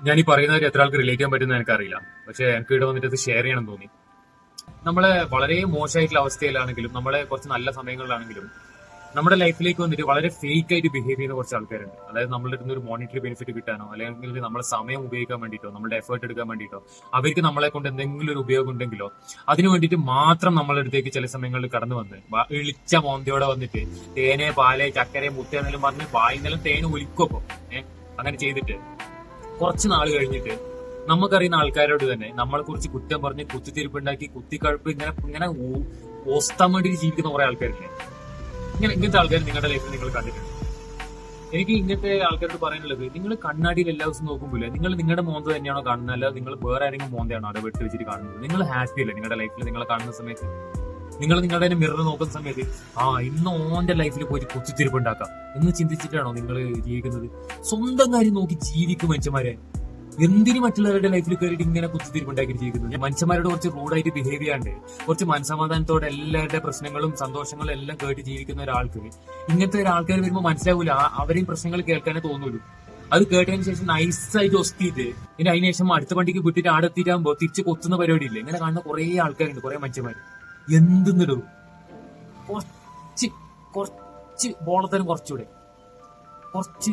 ഞാൻ ഈ പറയുന്നവർ എത്ര ആൾക്ക് റിലേറ്റ് ചെയ്യാൻ പറ്റുന്ന എനിക്കറിയില്ല. പക്ഷെ എനിക്ക് ഇവിടെ വന്നിട്ട് അത് ഷെയർ ചെയ്യണം തോന്നി. നമ്മളെ വളരെ മോശമായിട്ടുള്ള അവസ്ഥയിലാണെങ്കിലും നമ്മളെ കുറച്ച് നല്ല സമയങ്ങളിലാണെങ്കിലും നമ്മുടെ ലൈഫിലേക്ക് വന്നിട്ട് വളരെ ഫേക്ക് ആയിട്ട് ബിഹേവ് ചെയ്യുന്ന കുറച്ച് ആൾക്കാരുണ്ട്. അതായത് നമ്മളുടെ അടുത്ത് ഒരു മോണിറ്ററി ബെനിഫിറ്റ് കിട്ടാനോ അല്ലെങ്കിൽ നമ്മളെ സമയം ഉപയോഗിക്കാൻ വേണ്ടിയിട്ടോ നമ്മുടെ എഫേർട്ട് എടുക്കാൻ വേണ്ടിയിട്ടോ അവർക്ക് നമ്മളെ കൊണ്ട് എന്തെങ്കിലും ഒരു ഉപയോഗം ഉണ്ടെങ്കിലോ അതിന് വേണ്ടിയിട്ട് മാത്രം നമ്മളെ അടുത്തേക്ക് ചില സമയങ്ങളിൽ കടന്നു വന്ന് ഇളിച്ച മോന്തയോടെ വന്നിട്ട് തേനെ പാല് ചക്കരെ മുട്ട എന്നെല്ലാം പറഞ്ഞ് വായിന്നെല്ലാം തേന് ഒലിക്കൊപ്പം അങ്ങനെ ചെയ്തിട്ട് കുറച്ച് നാൾ കഴിഞ്ഞിട്ട് നമുക്കറിയുന്ന ആൾക്കാരോട് തന്നെ നമ്മളെ കുറിച്ച് കുറ്റം പറഞ്ഞ് കുത്തിത്തിരിപ്പുണ്ടാക്കി കുത്തിക്കഴപ്പ് ഇങ്ങനെ ഇങ്ങനെ ഓസ്താൻ വേണ്ടി ജീവിക്കുന്ന കുറെ ആൾക്കാരില്ലേ. ഇങ്ങനത്തെ ആൾക്കാർ നിങ്ങളുടെ ലൈഫിൽ നിങ്ങൾ കണ്ടിട്ടുണ്ട്? എനിക്ക് ഇങ്ങനത്തെ ആൾക്കാരോട് പറയാനുള്ളത്, നിങ്ങൾ കണ്ണാടിയിൽ എല്ലാ ദിവസവും നോക്കുമ്പോൾ നിങ്ങൾ നിങ്ങളുടെ മോന്ത തന്നെയാണോ കാണുന്നത്, അല്ലാതെ നിങ്ങൾ വേറെ ആരെങ്കിലും മോന്തയാണോ അവിടെ വെട്ടി വെച്ചിട്ട് കാണുന്നത്? നിങ്ങൾ ഹാപ്പി അല്ലേ നിങ്ങളുടെ ലൈഫിൽ നിങ്ങളെ കാണുന്ന സമയത്ത്? നിങ്ങൾ നിങ്ങളുടെ മിറർ നോക്കുന്ന സമയത്ത് ഇന്ന് ഓന്റെ ലൈഫിൽ പോയിട്ട് കുത്തിത്തിരിപ്പുണ്ടാക്കാം എന്ന് ചിന്തിച്ചിട്ടാണോ നിങ്ങൾ ജീവിക്കുന്നത്? സ്വന്തം കാര്യം നോക്കി ജീവിക്കും മനുഷ്യന്മാരെ. എന്തിനു മറ്റുള്ളവരുടെ ലൈഫിൽ കയറിയിട്ട് ഇങ്ങനെ കുത്തിത്തിരിപ്പുണ്ടാക്കി ജീവിക്കുന്നത്? മനുഷ്യന്മാരോട് കുറച്ച് റൂഡായിട്ട് ബിഹേവ് ചെയ്യാണ്ട് കുറച്ച് മനസ്സമാധാനത്തോടെ എല്ലാവരുടെ പ്രശ്നങ്ങളും സന്തോഷങ്ങളും എല്ലാം കേട്ട് ജീവിക്കുന്ന ഒരാൾക്ക് ഇങ്ങനത്തെ ഒരാൾക്കാർ വരുമ്പോൾ മനസ്സിലാവൂല, അവരെയും പ്രശ്നങ്ങൾ കേൾക്കാനേ തോന്നൂലൂ. അത് കേട്ടതിന് ശേഷം നൈസായിട്ട് ഒസ്തിയിട്ട് ഇനി അതിന് ശേഷം അടുത്ത വണ്ടിക്ക് വിട്ടിട്ട് ആടെ എത്തിയിട്ടാകുമ്പോൾ തിരിച്ച് കൊത്തുന്ന പരിപാടി ഇല്ലേ? ഇങ്ങനെ കാണുന്ന കുറെ ആൾക്കാരുണ്ട്, കുറെ മനുഷ്യന്മാർ. എന്തെന്നിടും കുറച്ച് കുറച്ച് ബോളത്തരം കുറച്ചുകൂടെ കുറച്ച്